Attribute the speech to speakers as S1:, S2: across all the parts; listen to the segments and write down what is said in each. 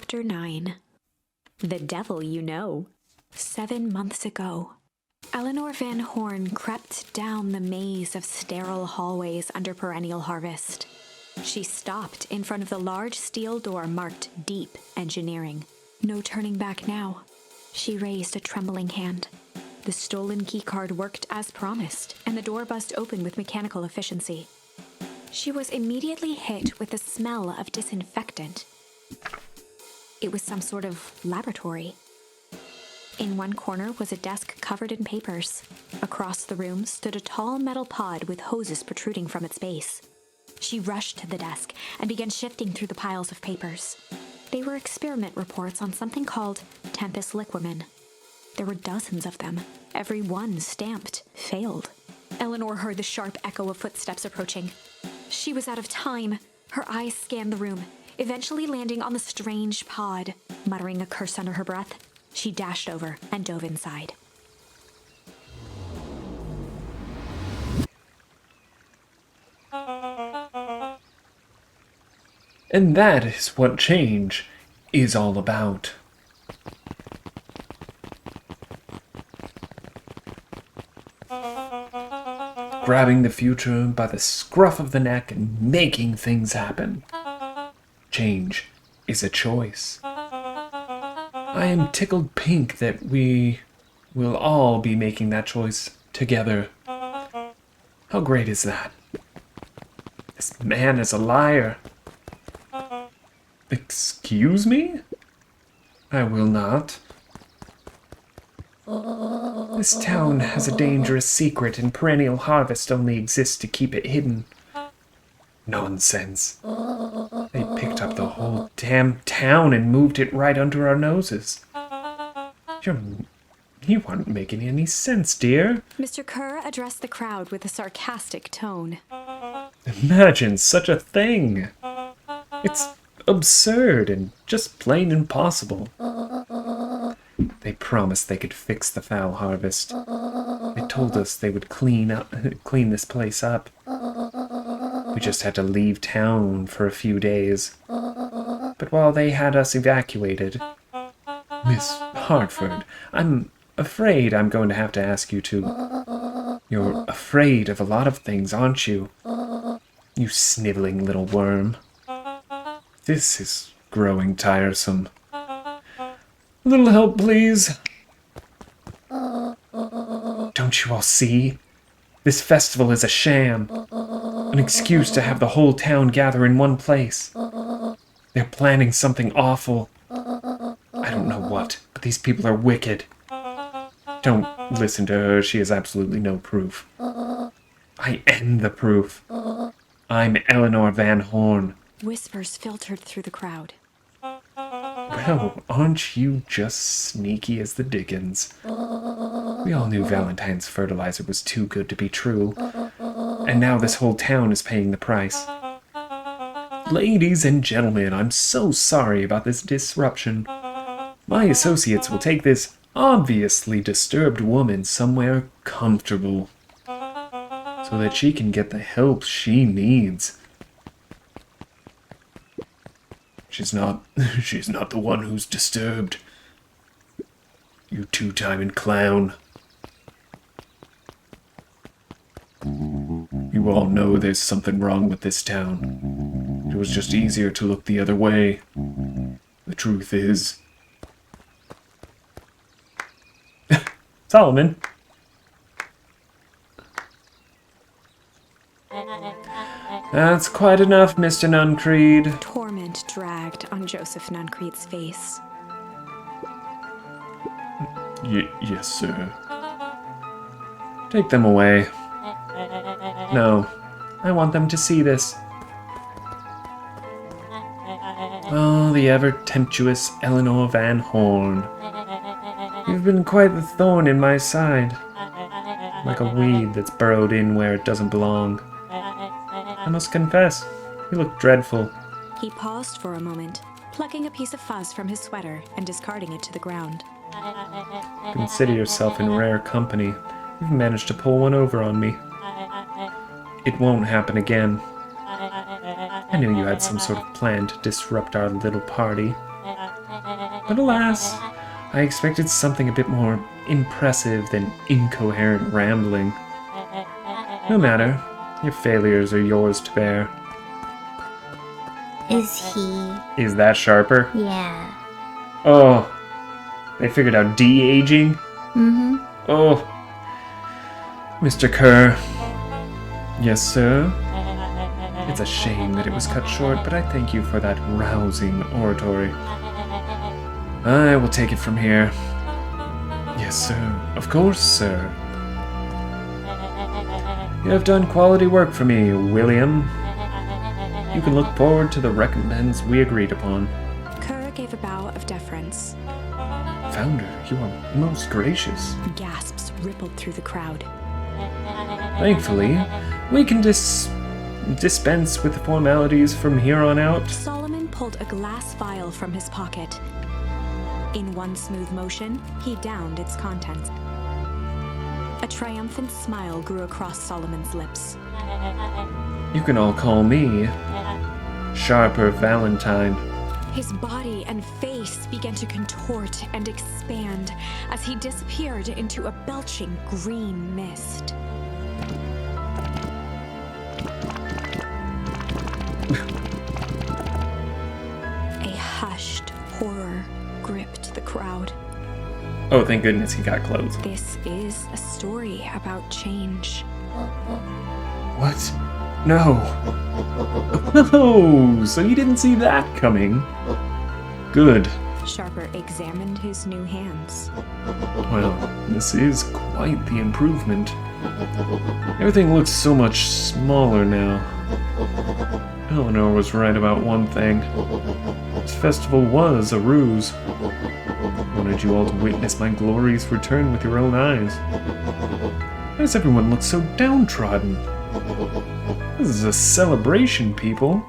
S1: Chapter 9. The Devil You Know. 7 months ago, Eleanor Van Horn crept down the maze of sterile hallways under Perennial Harvest. She stopped in front of the large steel door marked Deep Engineering. No turning back now. She raised a trembling hand. The stolen keycard worked as promised, and the door buzzed open with mechanical efficiency. She was immediately hit with the smell of disinfectant. It was some sort of laboratory. In one corner was a desk covered in papers. Across the room stood a tall metal pod with hoses protruding from its base. She rushed to the desk and began shifting through the piles of papers. They were experiment reports on something called Tempus Liquamen. There were dozens of them, every one stamped failed. Eleanor heard the sharp echo of footsteps approaching. She was out of time. Her eyes scanned the room, eventually landing on the strange pod. Muttering a curse under her breath, she dashed over and dove inside.
S2: And that is what change is all about. Grabbing the future by the scruff of the neck and making things happen. Change is a choice. I am tickled pink that we will all be making that choice together. How great is that? This man is a liar. Excuse me? I will not. This town has a dangerous secret, and Perennial Harvest only exists to keep it hidden. Nonsense. They picked up the whole damn town and moved it right under our noses. You aren't making any sense, dear.
S1: Mr. Kerr addressed the crowd with a sarcastic tone.
S2: Imagine such a thing. It's absurd and just plain impossible. They promised they could fix the foul harvest. They told us they would clean this place up. We just had to leave town for a few days. But while they had us evacuated, Miss Hartford, I'm afraid I'm going to have to ask you to... You're afraid of a lot of things, aren't you? You sniveling little worm. This is growing tiresome. A little help, please. Don't you all see? This festival is a sham. An excuse to have the whole town gather in one place. They're planning something awful. I don't know what, but these people are wicked. Don't listen to her. She has absolutely no proof. I am the proof. I'm Eleanor Van Horn.
S1: Whispers filtered through the crowd.
S2: Well, aren't you just sneaky as the dickens? We all knew Valentine's fertilizer was too good to be true. And now this whole town is paying the price. Ladies and gentlemen, I'm so sorry about this disruption. My associates will take this obviously disturbed woman somewhere comfortable, so that she can get the help she needs. She's not the one who's disturbed. You two-timing clown. You all know there's something wrong with this town. It was just easier to look the other way. The truth is... Solomon. That's quite enough, Mr. Nuncreed.
S1: Torment dragged on Joseph Nuncreed's face.
S2: Yes, sir. Take them away. No, I want them to see this. Oh, the ever-tempestuous Eleanor Van Horn. You've been quite the thorn in my side. Like a weed that's burrowed in where it doesn't belong. I must confess, you look dreadful.
S1: He paused for a moment, plucking a piece of fuzz from his sweater and discarding it to the ground.
S2: Consider yourself in rare company. You've managed to pull one over on me. It won't happen again. I knew you had some sort of plan to disrupt our little party. But alas, I expected something a bit more impressive than incoherent rambling. No matter, your failures are yours to bear.
S3: Is he?
S2: Is that Sharper?
S3: Yeah.
S2: Oh, they figured out de-aging?
S3: Mm-hmm.
S2: Oh, Mr. Kerr. Yes, sir? It's a shame that it was cut short, but I thank you for that rousing oratory. I will take it from here. Yes, sir. Of course, sir. You have done quality work for me, William. You can look forward to the recompense we agreed upon.
S1: Kerr gave a bow of deference.
S2: Founder, you are most gracious.
S1: Gasps rippled through the crowd.
S2: Thankfully, we can dispense with the formalities from here on out.
S1: Solomon pulled a glass vial from his pocket. In one smooth motion, he downed its contents. A triumphant smile grew across Solomon's lips.
S2: You can all call me Sharper Valentine.
S1: His body and face began to contort and expand as he disappeared into a belching green mist. A hushed horror gripped the crowd.
S2: Oh, thank goodness he got clothes.
S1: This is a story about change.
S2: What? No. Oh, so you didn't see that coming. Good.
S1: Sharper examined his new hands.
S2: Well, this is quite the improvement. Everything looks so much smaller now. Eleanor was right about one thing. This festival was a ruse. I wanted you all to witness my glorious return with your own eyes. Why does everyone look so downtrodden? This is a celebration, people.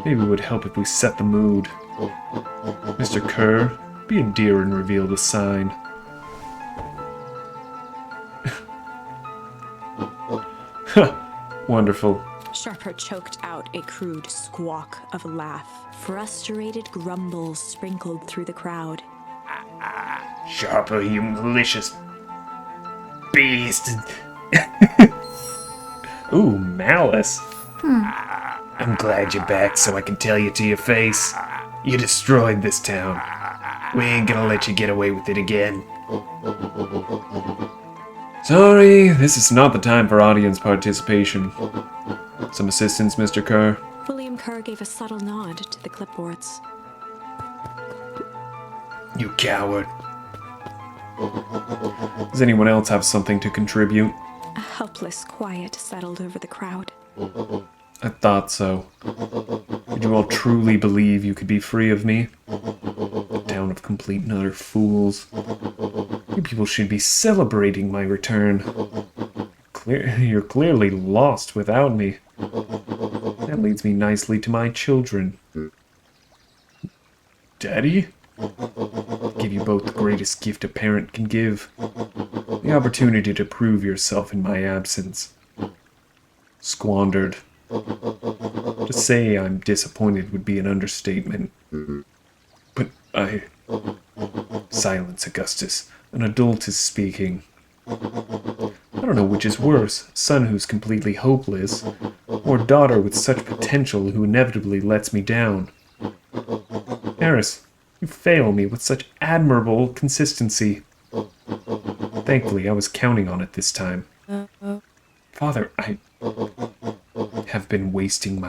S2: Maybe it would help if we set the mood. Mr. Kerr, be a dear and reveal the sign. Wonderful.
S1: Sharper choked out a crude squawk of a laugh. Frustrated grumbles sprinkled through the crowd.
S2: Sharper, you malicious beast. Ooh, malice. I'm glad you're back so I can tell you to your face. You destroyed this town. We ain't gonna let you get away with it again. Sorry, this is not the time for audience participation. Some assistance, Mr. Kerr?
S1: William Kerr gave a subtle nod to the clipboards.
S2: You coward. Does anyone else have something to contribute?
S1: A helpless quiet settled over the crowd.
S2: I thought so. Did you all truly believe you could be free of me? A town of complete and utter fools. You people should be celebrating my return. You're clearly lost without me. That leads me nicely to my children. Daddy? I give you both the greatest gift a parent can give. The opportunity to prove yourself in my absence. Squandered. To say I'm disappointed would be an understatement. But Silence, Augustus. An adult is speaking. I don't know which is worse, son who's completely hopeless, or daughter with such potential who inevitably lets me down. Eris, you fail me with such admirable consistency. Thankfully, I was counting on it this time. Father, I have been wasting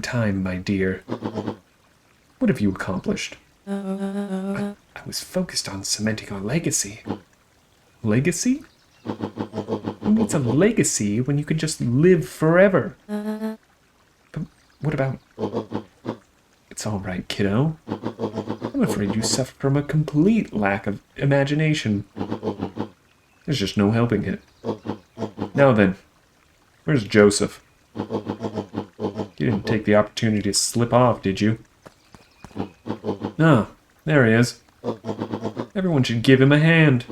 S2: time, my dear. What have you accomplished? I was focused on cementing our legacy. Legacy? Who needs a legacy when you can just live forever? But what about... It's all right, kiddo. I'm afraid you suffer from a complete lack of imagination. There's just no helping it. Now then, where's Joseph? You didn't take the opportunity to slip off, did you? Ah, there he is. Everyone should give him a hand.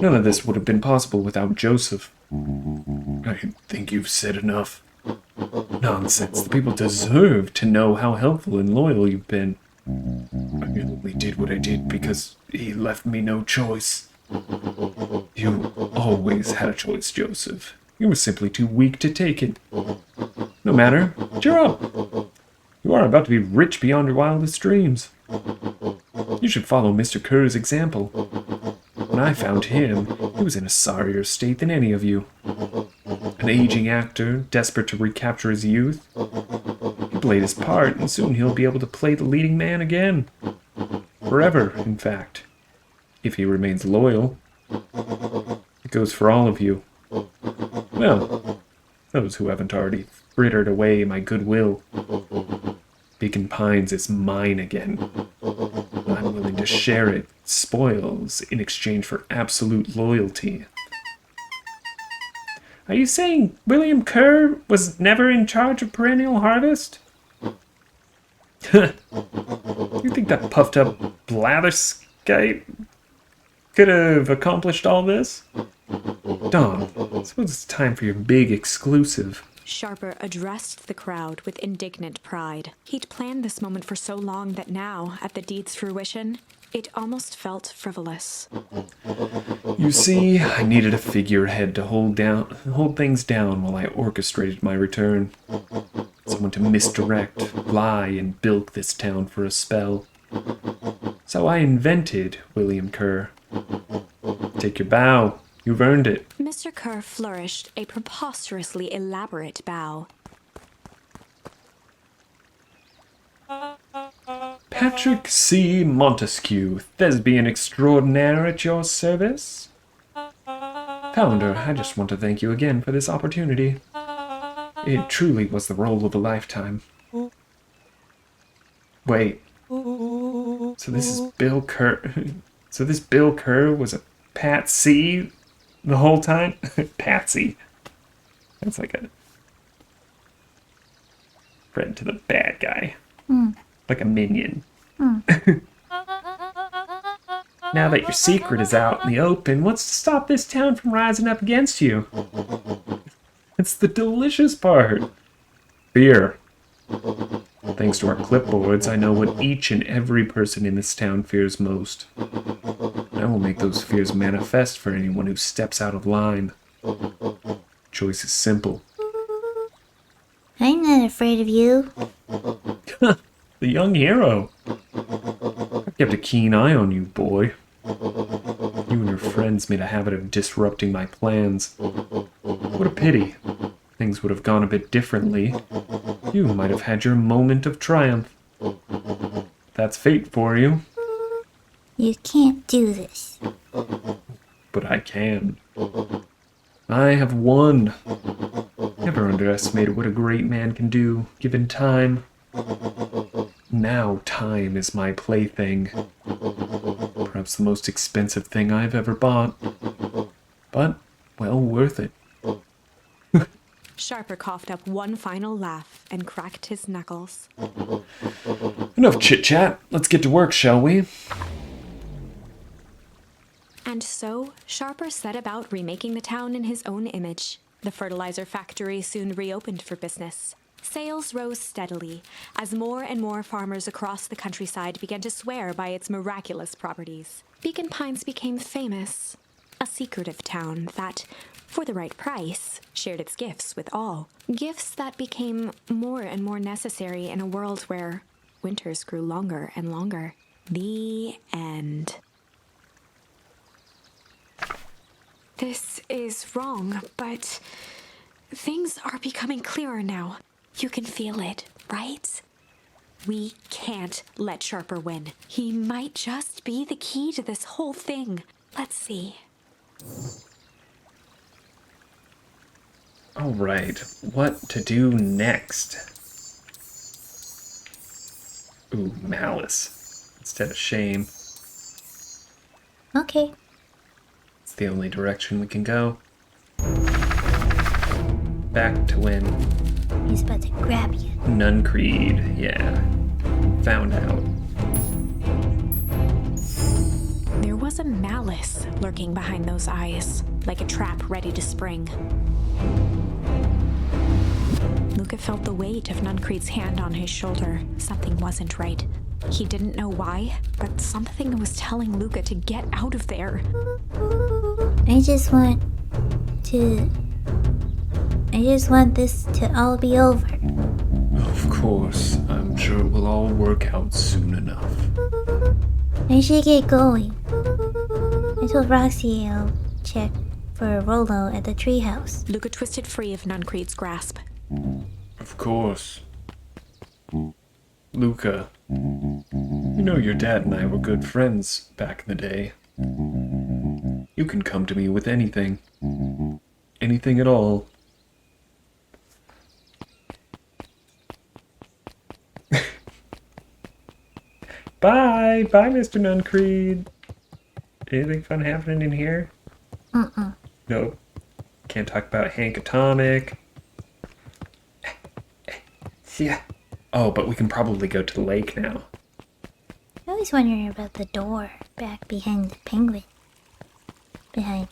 S2: None of this would have been possible without Joseph. I think you've said enough. Nonsense. The people deserve to know how helpful and loyal you've been. only did what I did because he left me no choice. You always had a choice, Joseph. You were simply too weak to take it. No matter. Cheer up. You are about to be rich beyond your wildest dreams. You should follow Mr. Kerr's example. When I found him, he was in a sorrier state than any of you. An aging actor, desperate to recapture his youth. He played his part, and soon he'll be able to play the leading man again. Forever, in fact. If he remains loyal. It goes for all of you. Well, those who haven't already frittered away my goodwill. Beacon Pines is mine again. I'm willing to share it, spoils, in exchange for absolute loyalty. Are you saying William Kerr was never in charge of Perennial Harvest? You think that puffed up blatherskite could have accomplished all this? Don, I suppose it's time for your big exclusive.
S1: Sharper addressed the crowd with indignant pride. He'd planned this moment for so long that now, at the deed's fruition, it almost felt frivolous.
S2: You see, I needed a figurehead to hold things down while I orchestrated my return. Someone to misdirect, lie, and bilk this town for a spell. So I invented William Kerr. Take your bow. You've earned it.
S1: Mr. Kerr flourished a preposterously elaborate bow.
S2: Patrick C. Montesquieu, thespian extraordinaire at your service. Pounder, I just want to thank you again for this opportunity. It truly was the role of a lifetime. Wait. So this is Bill Kerr. So this Bill Kerr was a Patsy the whole time? Patsy. That's like a friend to the bad guy. Like a minion. Now that your secret is out in the open, what's to stop this town from rising up against you? It's the delicious part. Fear. Thanks to our clipboards, I know what each and every person in this town fears most. I will make those fears manifest for anyone who steps out of line. Choice is simple.
S3: I'm not afraid of you.
S2: The young hero. I've kept a keen eye on you, boy. You and your friends made a habit of disrupting my plans. What a pity. Things would have gone a bit differently. You might have had your moment of triumph. That's fate for you.
S3: You can't do this.
S2: But I can. I have won. Never underestimate what a great man can do, given time. Now time is my plaything. Perhaps the most expensive thing I've ever bought. But, well, worth it.
S1: Sharper coughed up one final laugh and cracked his knuckles.
S2: Enough chit-chat. Let's get to work, shall we?
S1: And so, Sharper set about remaking the town in his own image. The fertilizer factory soon reopened for business. Sales rose steadily as more and more farmers across the countryside began to swear by its miraculous properties. Beacon Pines became famous, a secretive town that, for the right price, shared its gifts with all. Gifts that became more and more necessary in a world where winters grew longer and longer. The end. This is wrong, but things are becoming clearer now. You can feel it, right? We can't let Sharper win. He might just be the key to this whole thing. Let's see.
S2: All right, what to do next? Ooh, malice instead of shame.
S3: Okay.
S2: It's the only direction we can go. Back to when
S3: He's about to grab you.
S2: Nuncreed, yeah, found out.
S1: There was a malice lurking behind those eyes, like a trap ready to spring. Luca felt the weight of Nuncreed's hand on his shoulder. Something wasn't right. He didn't know why, but something was telling Luca to get out of there.
S3: I just want to. I just want this to all be over.
S2: Of course, I'm sure it will all work out soon enough.
S3: I should get going. I told Roxy I'll check for Rolo at the treehouse.
S1: Luca twisted free of Nuncreed's grasp.
S2: Of course. Luca, you know your dad and I were good friends back in the day. You can come to me with anything. Anything at all. Bye! Bye, Mr. Nuncreed! Anything fun happening in here? Nope. Can't talk about Hank Atomic. Yeah. Oh, but we can probably go to the lake now.
S3: I was wondering about the door back behind the penguin. Behind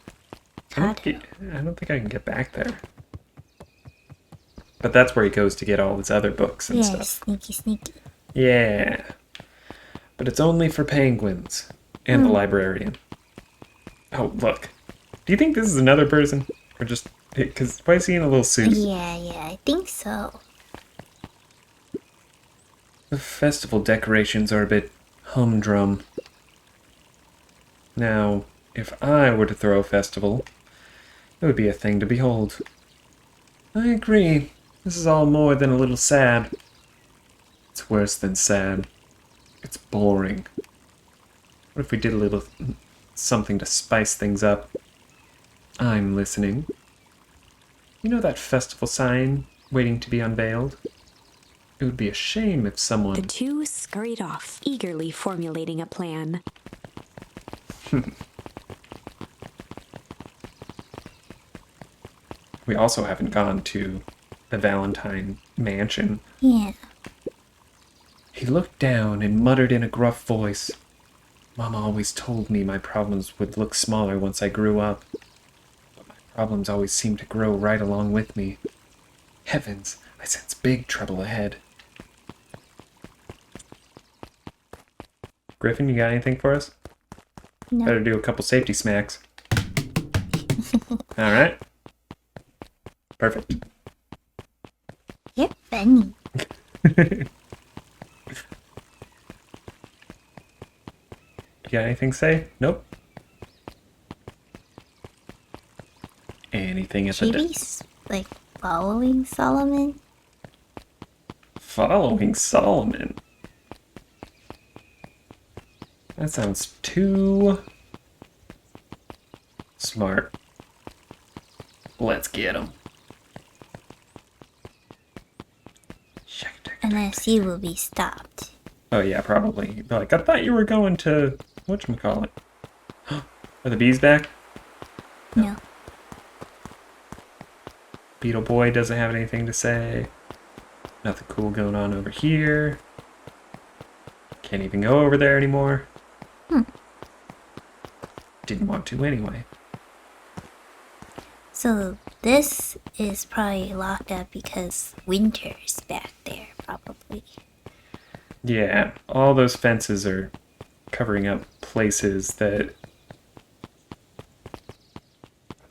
S2: I don't think I can get back there. But that's where he goes to get all his other books and
S3: Yeah,
S2: stuff.
S3: sneaky.
S2: Yeah. But it's only for penguins and the librarian. Oh, look. Do you think this is another person? Or just... Because why is he in a little suit?
S3: Yeah, I think so.
S2: The festival decorations are a bit humdrum. Now, if I were to throw a festival, it would be a thing to behold. I agree. This is all more than a little sad. It's worse than sad. It's boring. What if we did a little something to spice things up? I'm listening. You know that festival sign waiting to be unveiled? It would be a shame if someone...
S1: The two scurried off, eagerly formulating a plan.
S2: We also haven't gone to the Valentine mansion.
S3: Yeah.
S2: He looked down and muttered in a gruff voice. Mama always told me my problems would look smaller once I grew up. But my problems always seem to grow right along with me. Heavens, I sense big trouble ahead. Griffin, you got anything for us?
S3: No.
S2: Better do a couple safety smacks. Alright. Perfect.
S3: You're funny.
S2: You got anything to say? Nope. Anything at the
S3: Chibi's like following Solomon.
S2: Following Solomon. That sounds too smart. Let's get him.
S3: Unless you will be stopped.
S2: Oh yeah, probably. But like, I thought you were going to whatchamacallit. Are the bees back?
S3: No.
S2: Beetle Boy doesn't have anything to say. Nothing cool going on over here. Can't even go over there anymore. Didn't want to anyway.
S3: So this is probably locked up because winter's back there, probably.
S2: Yeah, all those fences are covering up places that...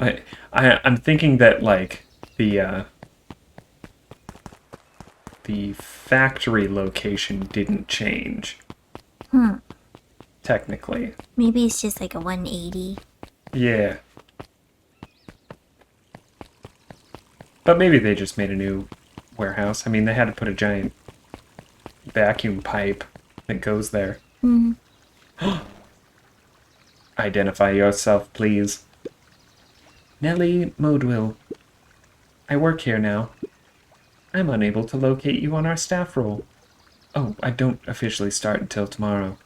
S2: I'm thinking that, like, the factory location didn't change. Technically.
S3: Maybe it's just like a 180.
S2: Yeah. But maybe they just made a new warehouse. I mean, they had to put a giant vacuum pipe that goes there. Identify yourself, please. Nellie Modwill. I work here now. I'm unable to locate you on our staff roll. Oh, I don't officially start until tomorrow.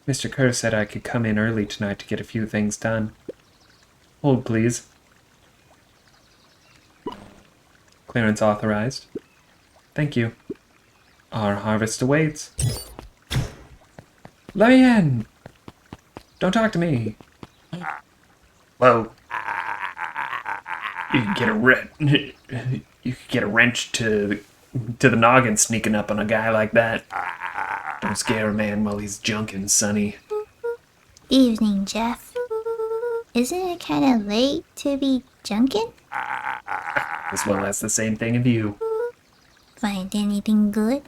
S2: Mr. Kerr said I could come in early tonight to get a few things done. Hold, please. Clearance authorized. Thank you. Our harvest awaits. Lion! Don't talk to me. Well, you could get a wrench to the noggin sneaking up on a guy like that. Don't scare a man while he's junking, Sonny.
S3: Evening, Jeff. Isn't it kind of late to be junkin'?
S2: As well as the same thing of you.
S3: Find anything good?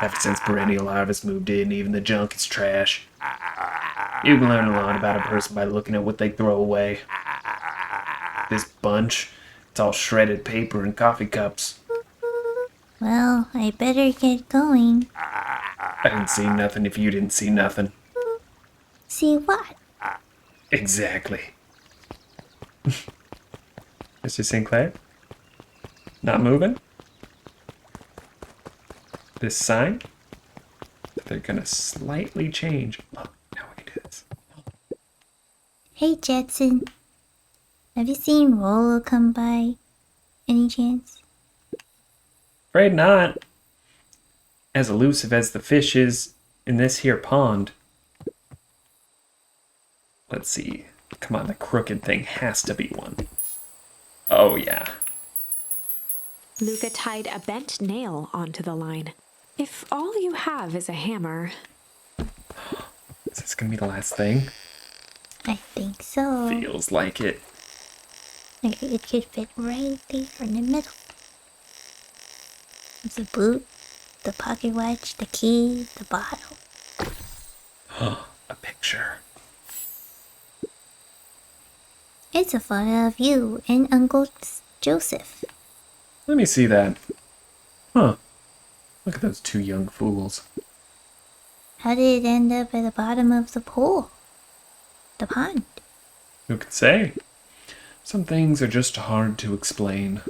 S2: Ever since Perennial Harvest moved in, even the junk is trash. You can learn a lot about a person by looking at what they throw away. This bunch, it's all shredded paper and coffee cups.
S3: Well, I better get going.
S2: I didn't see nothing if you didn't see nothing.
S3: See what?
S2: Exactly. Mr. Sinclair? Not moving? This sign? They're gonna slightly change. Look, now we can do this.
S3: Hey, Jetson. Have you seen Rollo come by? Any chance?
S2: Afraid not. As elusive as the fish is in this here pond. Let's see. Come on, the crooked thing has to be one. Oh, yeah.
S1: Luca tied a bent nail onto the line. If all you have is a hammer,
S2: Is this gonna be the last thing?
S3: I think so.
S2: Feels like it.
S3: Like it could fit right there in the middle. The boot, the pocket watch, the key, the bottle.
S2: A picture.
S3: It's a photo of you and Uncle Joseph.
S2: Let me see that. Huh. Look at those two young fools.
S3: How did it end up at the bottom of the pool? The pond?
S2: Who can say? Some things are just hard to explain.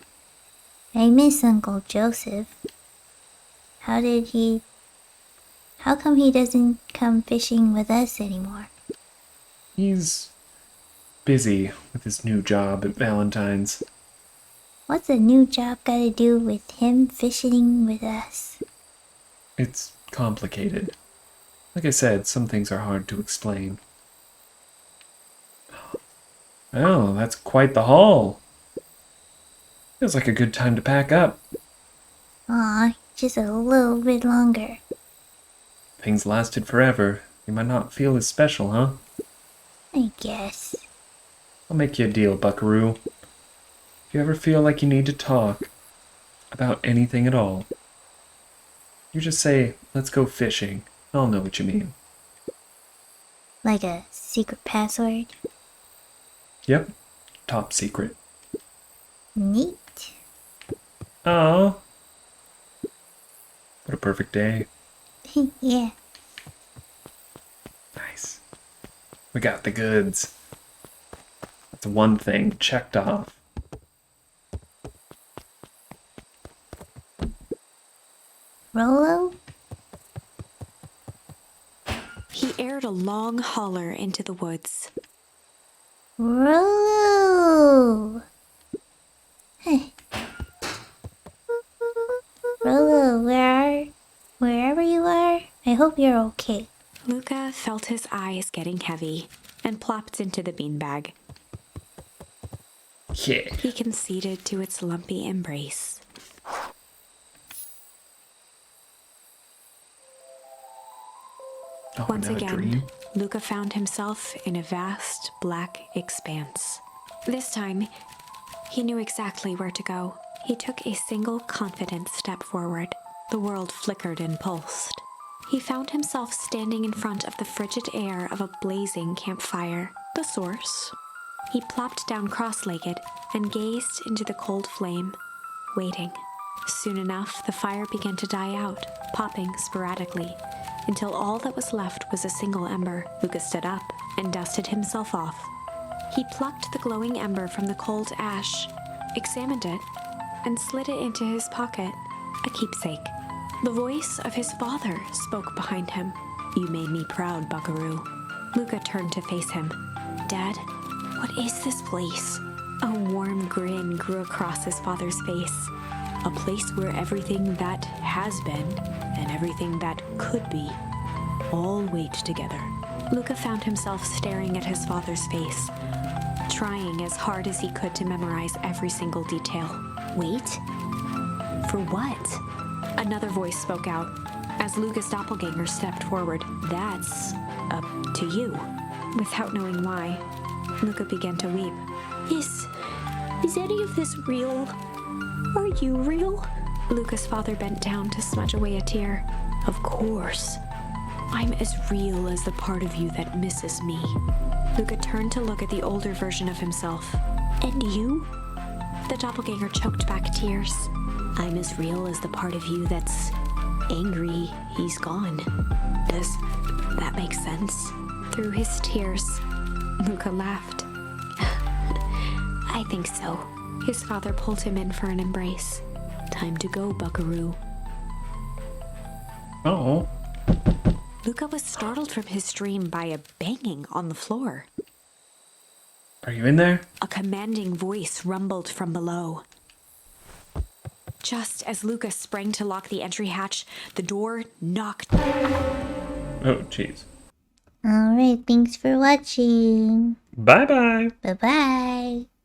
S3: I miss Uncle Joseph. How come he doesn't come fishing with us anymore?
S2: He's busy with his new job at Valentine's.
S3: What's a new job got to do with him fishing with us?
S2: It's complicated. Like I said, some things are hard to explain. Oh, that's quite the haul. Feels like a good time to pack up.
S3: Aw, just a little bit longer.
S2: Things lasted forever. You might not feel as special, huh?
S3: I guess.
S2: I'll make you a deal, Buckaroo. If you ever feel like you need to talk about anything at all, you just say, let's go fishing. I'll know what you mean.
S3: Like a secret password?
S2: Yep. Top secret.
S3: Neat.
S2: Oh. What a perfect day.
S3: Yeah.
S2: Nice. We got the goods. That's one thing checked off.
S3: Rollo?
S1: he aired a long holler into the woods.
S3: Rollo! Hey. Rollo, wherever you are, I hope you're okay.
S1: Luca felt his eyes getting heavy and plopped into the beanbag.
S2: Yeah.
S1: He conceded to its lumpy embrace.
S2: Oh,
S1: Once
S2: another
S1: again,
S2: dream?
S1: Luca found himself in a vast black expanse. This time, he knew exactly where to go. He took a single confident step forward. The world flickered and pulsed. He found himself standing in front of the frigid air of a blazing campfire, the source. He plopped down cross-legged and gazed into the cold flame, waiting. Soon enough, the fire began to die out, popping sporadically, until all that was left was a single ember. Luca stood up and dusted himself off. He plucked the glowing ember from the cold ash, examined it, and slid it into his pocket, a keepsake. The voice of his father spoke behind him. "You made me proud, Buckaroo." Luca turned to face him. "Dad, what is this place?" A warm grin grew across his father's face. "A place where everything that has been and everything that could be all wait together." Luca found himself staring at his father's face, trying as hard as he could to memorize every single detail. Wait? For what? Another voice spoke out. As Luca's doppelganger stepped forward. That's up to you. Without knowing why, Luca began to weep. Is any of this real? Are you real? Luca's father bent down to smudge away a tear. Of course. I'm as real as the part of you that misses me. Luca turned to look at the older version of himself. And you? The doppelganger choked back tears. I'm as real as the part of you that's angry he's gone. Does that make sense? Through his tears, Luca laughed. I think so. His father pulled him in for an embrace. Time to go, buckaroo.
S2: Oh.
S1: Luca was startled from his dream by a banging on the floor.
S2: Are you in there?
S1: A commanding voice rumbled from below. Just as Luca sprang to lock the entry hatch, the door knocked.
S2: Oh, jeez.
S3: Alright, thanks for watching.
S2: Bye-bye.
S3: Bye bye.